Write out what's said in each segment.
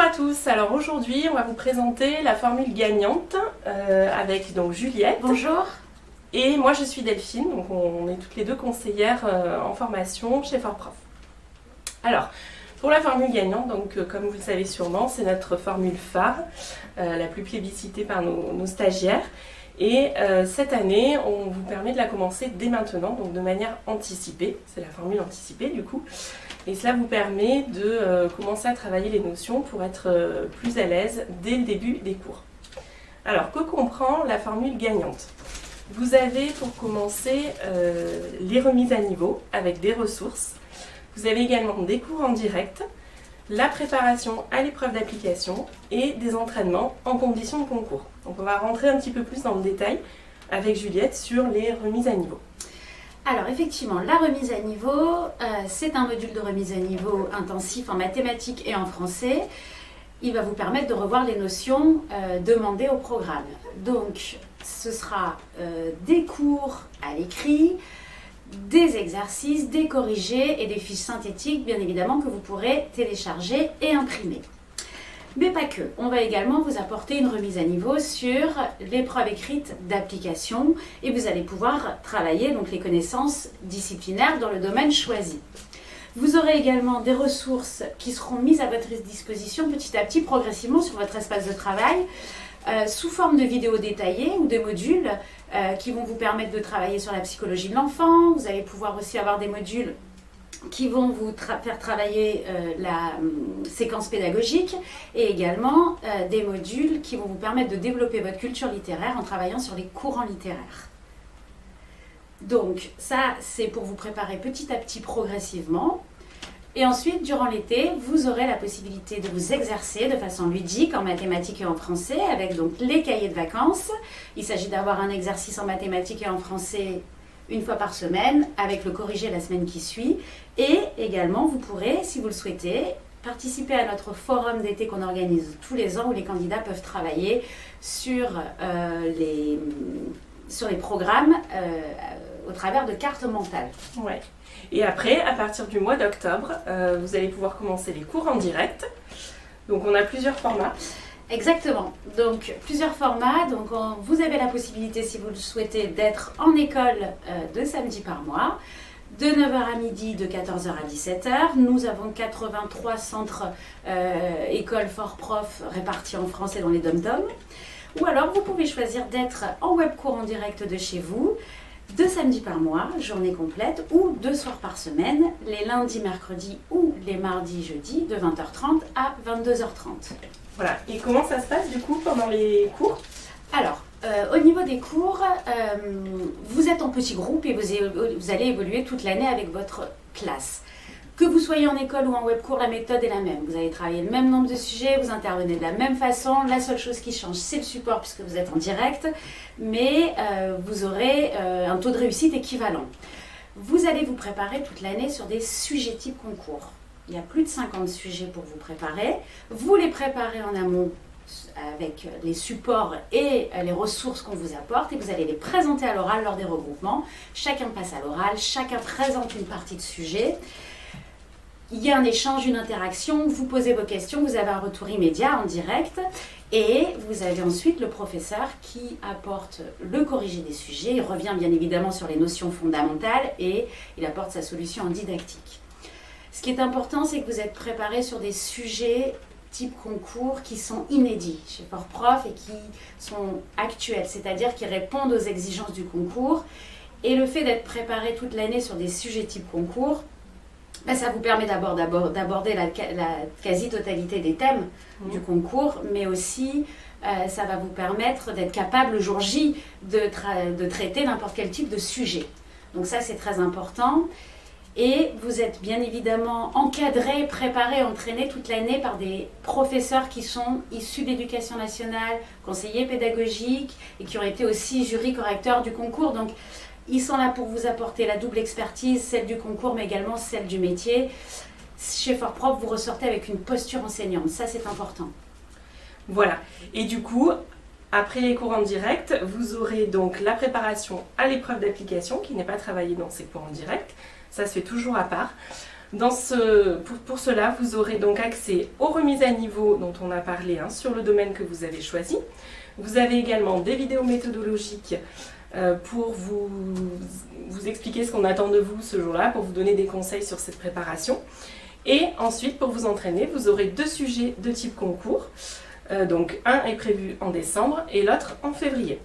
à tous, alors aujourd'hui on va vous présenter la formule gagnante avec donc Juliette. Bonjour. Et moi je suis Delphine, donc on est toutes les deux conseillères en formation chez ForProf. Alors, pour la formule gagnante, donc comme vous le savez sûrement, c'est notre formule phare, la plus plébiscitée par nos stagiaires. Et cette année, on vous permet de la commencer dès maintenant, donc de manière anticipée. C'est la formule anticipée du coup. Et cela vous permet de commencer à travailler les notions pour être plus à l'aise dès le début des cours. Alors, que comprend la formule gagnante? Vous avez pour commencer les remises à niveau avec des ressources. Vous avez également des cours en direct, la préparation à l'épreuve d'application et des entraînements en conditions de concours. Donc on va rentrer un petit peu plus dans le détail avec Juliette sur les remises à niveau. Alors effectivement, la remise à niveau, c'est un module de remise à niveau intensif en mathématiques et en français. Il va vous permettre de revoir les notions demandées au programme. Donc ce sera des cours à l'écrit, des exercices, des corrigés et des fiches synthétiques, bien évidemment, que vous pourrez télécharger et imprimer. Mais pas que. On va également vous apporter une remise à niveau sur l'épreuve écrite d'application et vous allez pouvoir travailler donc les connaissances disciplinaires dans le domaine choisi. Vous aurez également des ressources qui seront mises à votre disposition petit à petit, progressivement sur votre espace de travail, sous forme de vidéos détaillées ou de modules qui vont vous permettre de travailler sur la psychologie de l'enfant. Vous allez pouvoir aussi avoir des modules qui vont vous faire travailler la séquence pédagogique et également des modules qui vont vous permettre de développer votre culture littéraire en travaillant sur les courants littéraires. Donc ça, c'est pour vous préparer petit à petit progressivement. Et ensuite, durant l'été, vous aurez la possibilité de vous exercer de façon ludique en mathématiques et en français avec donc les cahiers de vacances. Il s'agit d'avoir un exercice en mathématiques et en français une fois par semaine avec le corrigé la semaine qui suit. Et également, vous pourrez, si vous le souhaitez, participer à notre forum d'été qu'on organise tous les ans où les candidats peuvent travailler sur les programmes au travers de cartes mentales. Ouais. Et après, à partir du mois d'octobre, vous allez pouvoir commencer les cours en direct. Donc on a plusieurs formats. Exactement. Donc plusieurs formats. Donc vous avez la possibilité, si vous le souhaitez, d'être en école 2 samedis par mois, de 9h à midi, de 14h à 17h. Nous avons 83 centres écoles ForProf répartis en France et dans les dom-toms. Ou alors vous pouvez choisir d'être en web cours en direct de chez vous, 2 samedis par mois, journée complète, ou 2 soirs par semaine, les lundis, mercredis ou les mardis, jeudis, de 20h30 à 22h30. Voilà. Et comment ça se passe du coup pendant les cours? Alors, au niveau des cours, vous êtes en petit groupe et vous allez évoluer toute l'année avec votre classe. Que vous soyez en école ou en web cours, la méthode est la même. Vous allez travailler le même nombre de sujets, vous intervenez de la même façon. La seule chose qui change, c'est le support puisque vous êtes en direct, mais vous aurez un taux de réussite équivalent. Vous allez vous préparer toute l'année sur des sujets type concours. Il y a plus de 50 sujets pour vous préparer. Vous les préparez en amont avec les supports et les ressources qu'on vous apporte et vous allez les présenter à l'oral lors des regroupements. Chacun passe à l'oral, chacun présente une partie de sujet. Il y a un échange, une interaction, vous posez vos questions, vous avez un retour immédiat en direct et vous avez ensuite le professeur qui apporte le corrigé des sujets. Il revient bien évidemment sur les notions fondamentales et il apporte sa solution en didactique. Ce qui est important, c'est que vous êtes préparés sur des sujets type concours qui sont inédits chez ForProf et qui sont actuels, c'est-à-dire qui répondent aux exigences du concours. Et le fait d'être préparé toute l'année sur des sujets type concours, ça vous permet d'aborder la quasi-totalité des thèmes du concours, mais aussi ça va vous permettre d'être capable le jour J de traiter n'importe quel type de sujet. Donc ça, c'est très important. Et vous êtes bien évidemment encadré, préparé, entraîné toute l'année par des professeurs qui sont issus de l'éducation nationale, conseillers pédagogiques et qui ont été aussi jury correcteurs du concours. Donc ils sont là pour vous apporter la double expertise, celle du concours mais également celle du métier. Chez ForProf, vous ressortez avec une posture enseignante, ça c'est important. Voilà, et du coup, après les cours en direct, vous aurez donc la préparation à l'épreuve d'application qui n'est pas travaillée dans ces cours en direct, ça se fait toujours à part. Pour cela, vous aurez donc accès aux remises à niveau dont on a parlé sur le domaine que vous avez choisi. Vous avez également des vidéos méthodologiques pour vous expliquer ce qu'on attend de vous ce jour-là, pour vous donner des conseils sur cette préparation. Et ensuite, pour vous entraîner, vous aurez 2 sujets de type concours. Donc un est prévu en décembre et l'autre en février.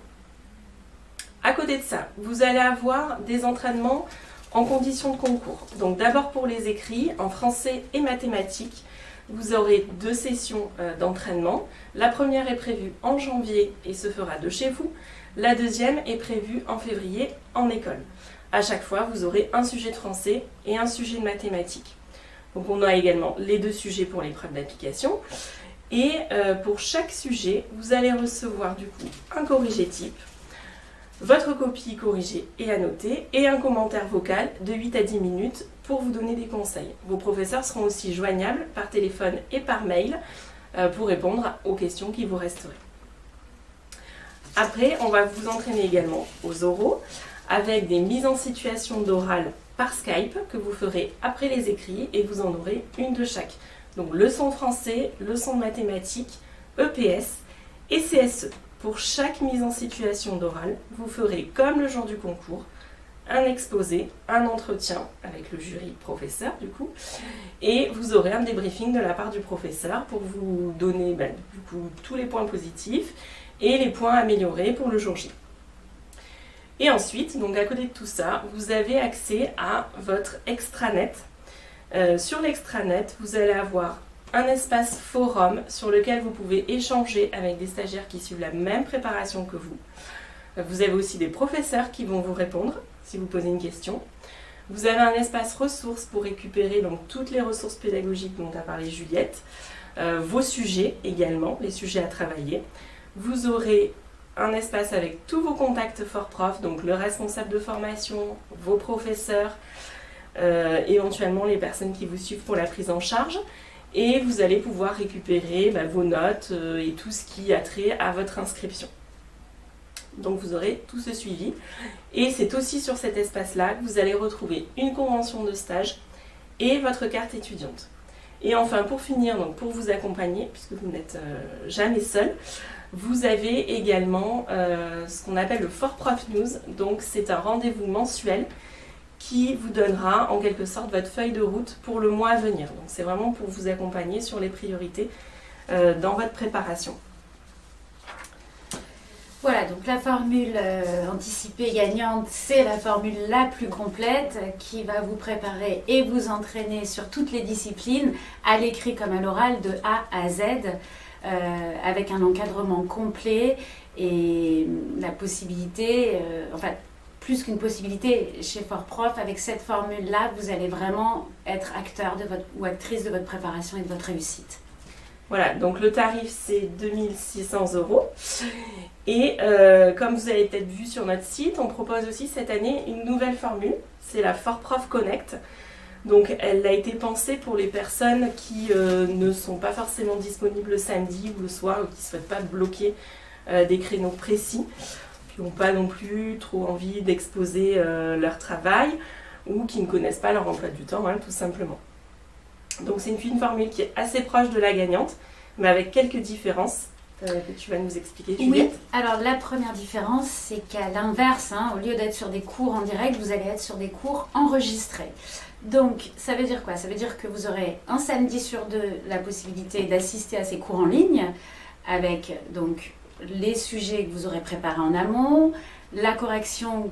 À côté de ça, vous allez avoir des entraînements en conditions de concours. Donc d'abord pour les écrits, en français et mathématiques, vous aurez 2 sessions d'entraînement. La première est prévue en janvier et se fera de chez vous. La deuxième est prévue en février en école. À chaque fois, vous aurez un sujet de français et un sujet de mathématiques. Donc on a également les 2 sujets pour l'épreuve d'application. Et pour chaque sujet, vous allez recevoir du coup un corrigé type, votre copie corrigée et annotée, et un commentaire vocal de 8 à 10 minutes pour vous donner des conseils. Vos professeurs seront aussi joignables par téléphone et par mail pour répondre aux questions qui vous resteraient. Après, on va vous entraîner également aux oraux avec des mises en situation d'oral par Skype que vous ferez après les écrits et vous en aurez une de chaque. Donc leçon français, leçon de mathématiques, EPS et CSE. Pour chaque mise en situation d'oral, vous ferez comme le jour du concours, un exposé, un entretien avec le jury professeur du coup, et vous aurez un débriefing de la part du professeur pour vous donner du coup tous les points positifs et les points améliorés pour le jour J. Et ensuite, donc à côté de tout ça, vous avez accès à votre extranet. Sur l'extranet, vous allez avoir un espace forum sur lequel vous pouvez échanger avec des stagiaires qui suivent la même préparation que vous. Vous avez aussi des professeurs qui vont vous répondre si vous posez une question. Vous avez un espace ressources pour récupérer donc toutes les ressources pédagogiques dont a parlé Juliette, vos sujets également, les sujets à travailler. Vous aurez un espace avec tous vos contacts FortProf, donc le responsable de formation, vos professeurs, éventuellement les personnes qui vous suivent pour la prise en charge. Et vous allez pouvoir récupérer vos notes et tout ce qui a trait à votre inscription. Donc vous aurez tout ce suivi. Et c'est aussi sur cet espace-là que vous allez retrouver une convention de stage et votre carte étudiante. Et enfin, pour finir, donc pour vous accompagner, puisque vous n'êtes jamais seul, vous avez également ce qu'on appelle le FortProf News. Donc c'est un rendez-vous mensuel qui vous donnera en quelque sorte votre feuille de route pour le mois à venir. Donc c'est vraiment pour vous accompagner sur les priorités dans votre préparation. Voilà, donc la formule anticipée gagnante, c'est la formule la plus complète qui va vous préparer et vous entraîner sur toutes les disciplines, à l'écrit comme à l'oral, de A à Z, avec un encadrement complet et la possibilité, plus qu'une possibilité chez FortProf, avec cette formule-là, vous allez vraiment être acteur ou actrice de votre préparation et de votre réussite. Voilà, donc le tarif c'est 2 600 €. Et comme vous avez peut-être vu sur notre site, on propose aussi cette année une nouvelle formule, c'est la FortProf Connect. Donc elle a été pensée pour les personnes qui ne sont pas forcément disponibles le samedi ou le soir ou qui ne souhaitent pas bloquer des créneaux précis, qui n'ont pas non plus trop envie d'exposer leur travail ou qui ne connaissent pas leur emploi du temps, tout simplement. Donc c'est une formule qui est assez proche de la gagnante, mais avec quelques différences que tu vas nous expliquer, Juliette. Oui, alors la première différence, c'est qu'à l'inverse, au lieu d'être sur des cours en direct, vous allez être sur des cours enregistrés. Donc ça veut dire quoi? Ça veut dire que vous aurez un samedi sur 2 la possibilité d'assister à ces cours en ligne, avec donc les sujets que vous aurez préparés en amont, la correction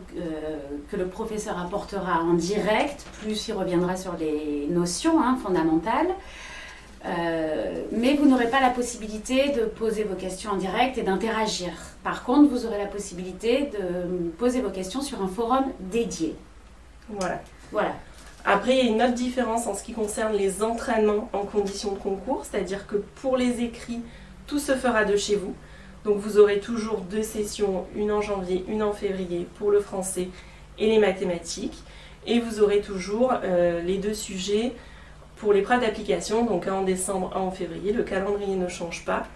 que le professeur apportera en direct, plus il reviendra sur les notions fondamentales. Mais vous n'aurez pas la possibilité de poser vos questions en direct et d'interagir. Par contre, vous aurez la possibilité de poser vos questions sur un forum dédié. Voilà. Après, il y a une autre différence en ce qui concerne les entraînements en conditions de concours, c'est-à-dire que pour les écrits, tout se fera de chez vous. Donc vous aurez toujours 2 sessions, une en janvier, une en février pour le français et les mathématiques. Et vous aurez toujours les 2 sujets pour l'épreuve d'application, donc un en décembre, un en février. Le calendrier ne change pas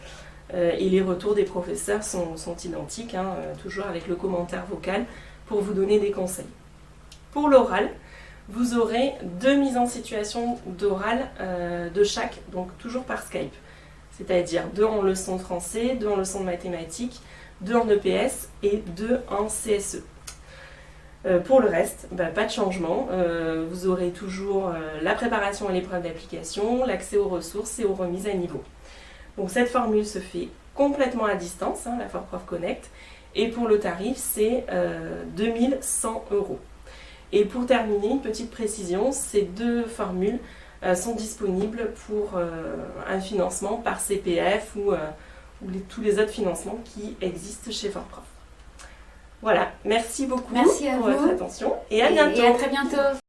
et les retours des professeurs sont identiques, toujours avec le commentaire vocal pour vous donner des conseils. Pour l'oral, vous aurez 2 mises en situation d'oral de chaque, donc toujours par Skype. C'est-à-dire 2 en leçon de français, 2 en leçon de mathématiques, 2 en EPS et 2 en CSE. Pour le reste, pas de changement. Vous aurez toujours la préparation à l'épreuve d'application, l'accès aux ressources et aux remises à niveau. Donc cette formule se fait complètement à distance, la ForProf Connect, et pour le tarif, c'est 2100 €. Et pour terminer, une petite précision, ces 2 formules sont disponibles pour un financement par CPF ou tous les autres financements qui existent chez ForProf. Voilà, merci beaucoup Merci à pour vous. votre attention et à bientôt. Et à très bientôt.